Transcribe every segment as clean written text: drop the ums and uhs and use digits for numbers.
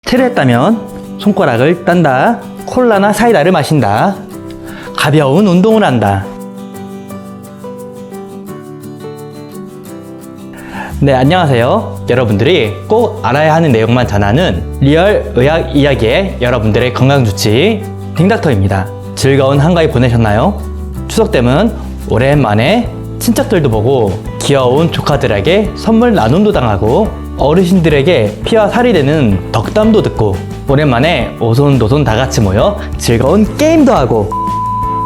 체를 따면 손가락을 딴다. 콜라나 사이다를 마신다. 가벼운 운동을 한다. 네, 안녕하세요. 여러분들이 꼭 알아야 하는 내용만 전하는 리얼 의학 이야기의 여러분들의 건강주치 딩닥터입니다. 즐거운 한가위 보내셨나요? 추석 때문 오랜만에 친척들도 보고 귀여운 조카들에게 선물 나눔도 당하고 어르신들에게 피와 살이 되는 덕담도 듣고 오랜만에 오손도손 다 같이 모여 즐거운 게임도 하고,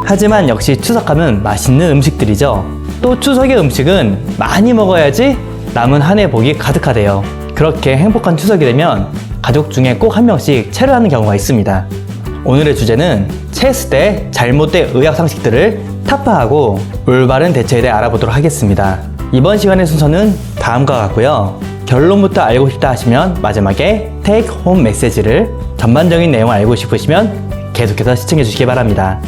하지만 역시 추석하면 맛있는 음식들이죠. 또 추석의 음식은 많이 먹어야지 남은 한 해 복이 가득하대요. 그렇게 행복한 추석이 되면 가족 중에 꼭 한 명씩 체를 하는 경우가 있습니다. 오늘의 주제는 체했을 때 잘못된 의학 상식들을 타파하고 올바른 대처에 대해 알아보도록 하겠습니다. 이번 시간의 순서는 다음과 같고요. 결론부터 알고 싶다 하시면 마지막에 테이크 홈 메시지를, 전반적인 내용을 알고 싶으시면 계속해서 시청해 주시기 바랍니다.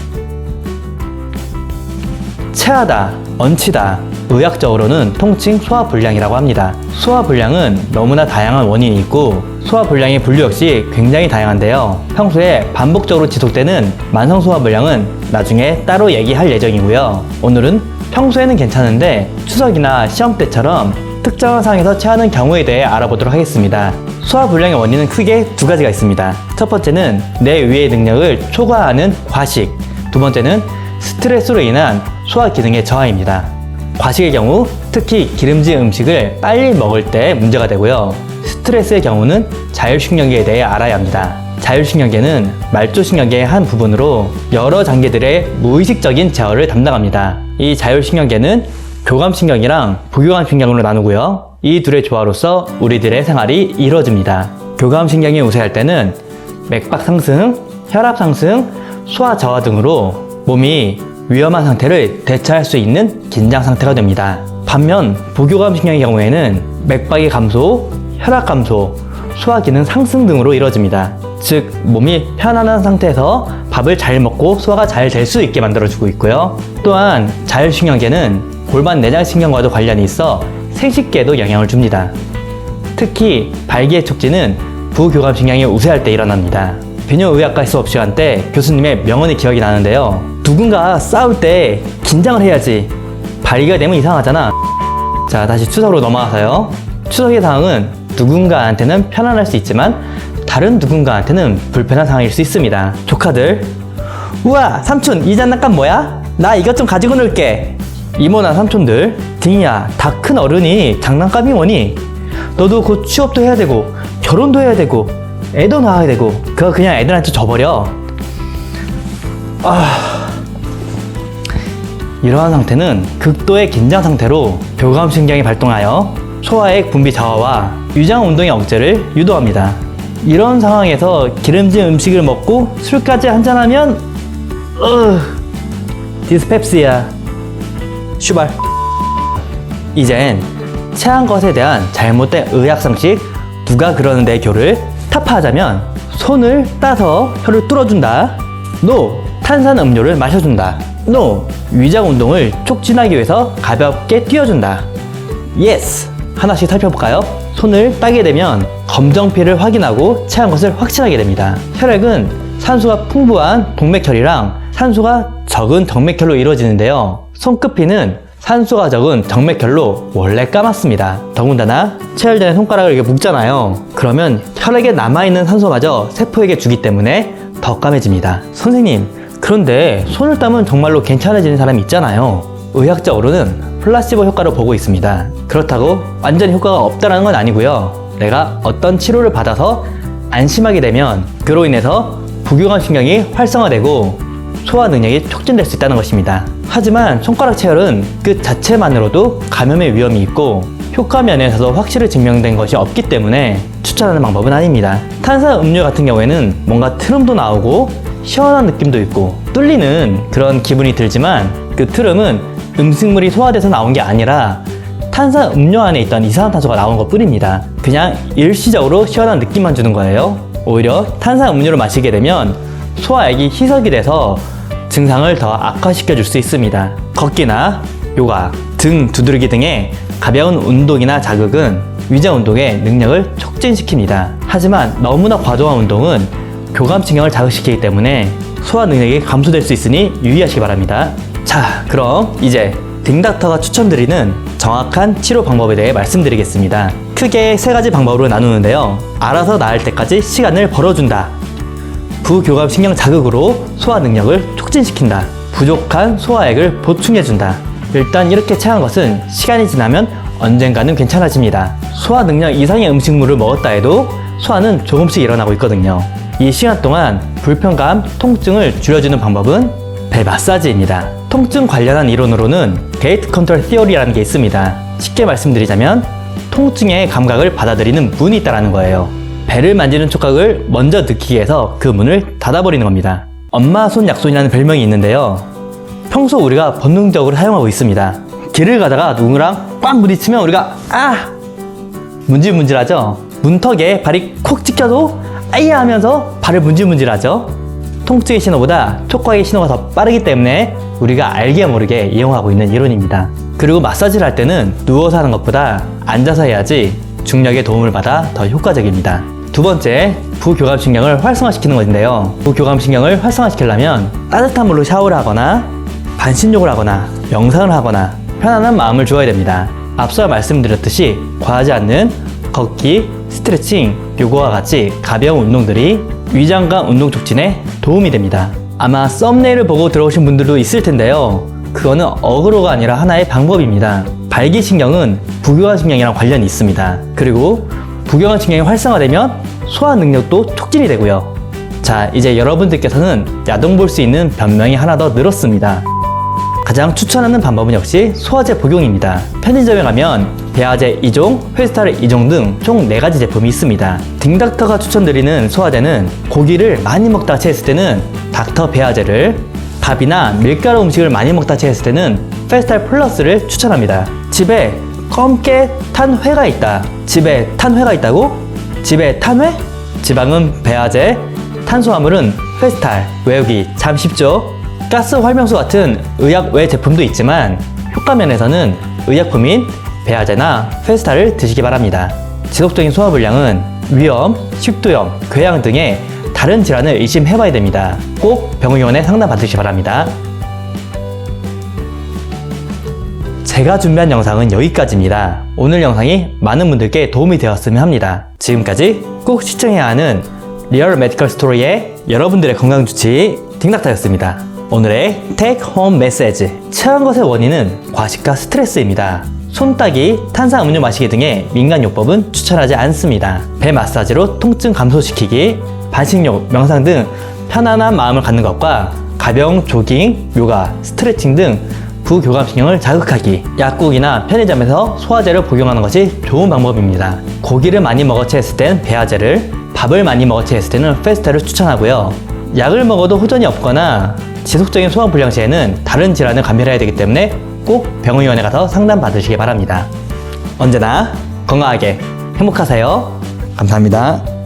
체하다, 얹히다, 의학적으로는 통칭 소화불량이라고 합니다. 소화불량은 너무나 다양한 원인이 있고 소화불량의 분류 역시 굉장히 다양한데요. 평소에 반복적으로 지속되는 만성소화불량은 나중에 따로 얘기할 예정이고요. 오늘은 평소에는 괜찮은데 추석이나 시험 때처럼 특정한 상황에서 체하는 경우에 대해 알아보도록 하겠습니다. 소화불량의 원인은 크게 두 가지가 있습니다. 첫 번째는 내 위의 능력을 초과하는 과식, 두 번째는 스트레스로 인한 소화 기능의 저하입니다. 과식의 경우 특히 기름진 음식을 빨리 먹을 때 문제가 되고요. 스트레스의 경우는 자율신경계에 대해 알아야 합니다. 자율신경계는 말초신경계의 한 부분으로 여러 장기들의 무의식적인 제어를 담당합니다. 이 자율신경계는 교감신경이랑 부교감신경으로 나누고요. 이 둘의 조화로서 우리들의 생활이 이루어집니다. 교감신경이 우세할 때는 맥박 상승, 혈압 상승, 소화 저하 등으로 몸이 위험한 상태를 대처할 수 있는 긴장 상태가 됩니다. 반면 부교감신경의 경우에는 맥박의 감소, 혈압 감소, 소화 기능 상승 등으로 이루어집니다. 즉 몸이 편안한 상태에서 밥을 잘 먹고 소화가 잘 될 수 있게 만들어주고 있고요. 또한 자율신경계는 골반 내장신경과도 관련이 있어 생식기에도 영향을 줍니다. 특히 발기의 촉진은 부교감신경이 우세할 때 일어납니다. 비뇨의학과 수업 시간 때 교수님의 명언이 기억이 나는데요. 누군가 싸울 때 긴장을 해야지. 발기가 되면 이상하잖아. 자, 다시 추석으로 넘어가서요. 추석의 상황은 누군가한테는 편안할 수 있지만 다른 누군가한테는 불편한 상황일 수 있습니다. 조카들, 우와 삼촌 이 장난감 뭐야? 나 이것 좀 가지고 놀게. 이모나 삼촌들, 등이야 다 큰 어른이 장난감이 뭐니? 너도 곧 취업도 해야 되고 결혼도 해야 되고 애도 낳아야 되고 그거 그냥 애들한테 줘버려. 이러한 상태는 극도의 긴장 상태로 교감신경이 발동하여 소화액 분비 저하와 위장 운동의 억제를 유도합니다. 이런 상황에서 기름진 음식을 먹고 술까지 한잔하면 디스펩시야, 슈발. 이젠 체한 것에 대한 잘못된 의학상식 누가 그러는데 교를 타파하자면 손을 따서 혀를 뚫어준다. NO! 탄산음료를 마셔준다. NO! 위장 운동을 촉진하기 위해서 가볍게 뛰어준다. YES! 하나씩 살펴볼까요? 손을 따게 되면 검정피를 확인하고 체한 것을 확신하게 됩니다. 혈액은 산소가 풍부한 동맥혈이랑 산소가 적은 정맥혈로 이루어지는데요. 손끝피는 산소가 적은 정맥혈로 원래 까맣습니다. 더군다나 체열된 손가락을 이렇게 묶잖아요. 그러면 혈액에 남아있는 산소마저 세포에게 주기 때문에 더 까매집니다. 선생님, 그런데 손을 따면 정말로 괜찮아지는 사람이 있잖아요. 의학적으로는 플라시보 효과를 보고 있습니다. 그렇다고 완전히 효과가 없다는 건 아니고요. 내가 어떤 치료를 받아서 안심하게 되면 그로 인해서 부교감신경이 활성화되고 소화 능력이 촉진될 수 있다는 것입니다. 하지만 손가락 체열은 그 자체만으로도 감염의 위험이 있고 효과 면에서도 확실히 증명된 것이 없기 때문에 추천하는 방법은 아닙니다. 탄산 음료 같은 경우에는 뭔가 트름도 나오고 시원한 느낌도 있고 뚫리는 그런 기분이 들지만 그 트름은 음식물이 소화돼서 나온 게 아니라 탄산 음료 안에 있던 이산화탄소가 나온 것 뿐입니다. 그냥 일시적으로 시원한 느낌만 주는 거예요. 오히려 탄산 음료를 마시게 되면 소화액이 희석이 돼서 증상을 더 악화시켜 줄 수 있습니다. 걷기나 요가, 등 두드리기 등의 가벼운 운동이나 자극은 위장 운동의 능력을 촉진시킵니다. 하지만 너무나 과도한 운동은 교감신경을 자극시키기 때문에 소화 능력이 감소될 수 있으니 유의하시기 바랍니다. 자, 그럼 이제 딩닥터가 추천드리는 정확한 치료 방법에 대해 말씀드리겠습니다. 크게 3가지 방법으로 나누는데요. 알아서 나을 때까지 시간을 벌어준다. 부교감신경 자극으로 소화 능력을 촉진시킨다. 부족한 소화액을 보충해준다. 일단 이렇게 체한 것은 시간이 지나면 언젠가는 괜찮아집니다. 소화 능력 이상의 음식물을 먹었다 해도 소화는 조금씩 일어나고 있거든요. 이 시간 동안 불편감, 통증을 줄여주는 방법은 배 마사지입니다. 통증 관련한 이론으로는 게이트 컨트롤 티어리라는 게 있습니다. 쉽게 말씀드리자면 통증의 감각을 받아들이는 문이 있다는 거예요. 배를 만지는 촉각을 먼저 느끼게 해서 그 문을 닫아버리는 겁니다. 엄마 손 약손이라는 별명이 있는데요. 평소 우리가 본능적으로 사용하고 있습니다. 길을 가다가 누구랑 꽉 부딪히면 우리가 문질문질하죠. 문턱에 발이 콕 찍혀도 아야 하면서 발을 문질문질하죠. 통증의 신호보다 촉각의 신호가 더 빠르기 때문에 우리가 알게 모르게 이용하고 있는 이론입니다. 그리고 마사지를 할 때는 누워서 하는 것보다 앉아서 해야지 중력의 도움을 받아 더 효과적입니다. 두 번째, 부교감신경을 활성화시키는 것인데요. 부교감신경을 활성화시키려면 따뜻한 물로 샤워를 하거나 반신욕을 하거나 명상을 하거나 편안한 마음을 주어야 됩니다. 앞서 말씀드렸듯이 과하지 않는 걷기, 스트레칭, 요가와 같이 가벼운 운동들이 위장관 운동 촉진에 도움이 됩니다. 아마 썸네일을 보고 들어오신 분들도 있을 텐데요. 그거는 어그로가 아니라 하나의 방법입니다. 발기신경은 부교감신경이랑 관련이 있습니다. 그리고 부교감신경이 활성화되면 소화 능력도 촉진이 되고요. 자, 이제 여러분들께서는 야동 볼 수 있는 변명이 하나 더 늘었습니다. 가장 추천하는 방법은 역시 소화제 복용입니다. 편의점에 가면 배아제 2종, 페스타르 2종 등 총 4가지 제품이 있습니다. 딩닥터가 추천드리는 소화제는 고기를 많이 먹다 체했을 때는 닥터 배아제를, 밥이나 밀가루 음식을 많이 먹다 체했을 때는 페스탈 플러스를 추천합니다. 집에 검게 탄 회가 있다. 집에 탄 회가 있다고? 집에 탄 회? 지방은 배아제, 탄수화물은 페스탈. 외우기 참 쉽죠? 가스 활명수 같은 의약 외 제품도 있지만 효과면에서는 의약품인 배아제나 페스탈을 드시기 바랍니다. 지속적인 소화불량은 위염, 식도염, 궤양 등의 다른 질환을 의심해봐야 됩니다. 꼭 병원에 상담 받으시기 바랍니다. 제가 준비한 영상은 여기까지입니다. 오늘 영상이 많은 분들께 도움이 되었으면 합니다. 지금까지 꼭 시청해야 하는 리얼 메디컬 스토리의 여러분들의 건강주치 딩닥터였습니다. 오늘의 테이크 홈 메시지. 체한 것의 원인은 과식과 스트레스입니다. 손따기, 탄산음료 마시기 등의 민간요법은 추천하지 않습니다. 배 마사지로 통증 감소시키기, 반신욕, 명상 등 편안한 마음을 갖는 것과 가벼운 조깅, 요가, 스트레칭 등 부교감신경을 자극하기, 약국이나 편의점에서 소화제를 복용하는 것이 좋은 방법입니다. 고기를 많이 먹어 체했을 땐 배아제를, 밥을 많이 먹어 체했을 때는 페스타를 추천하고요. 약을 먹어도 호전이 없거나 지속적인 소화불량 시에는 다른 질환을 감별해야 되기 때문에 꼭 병원에 가서 상담 받으시기 바랍니다. 언제나 건강하게 행복하세요. 감사합니다.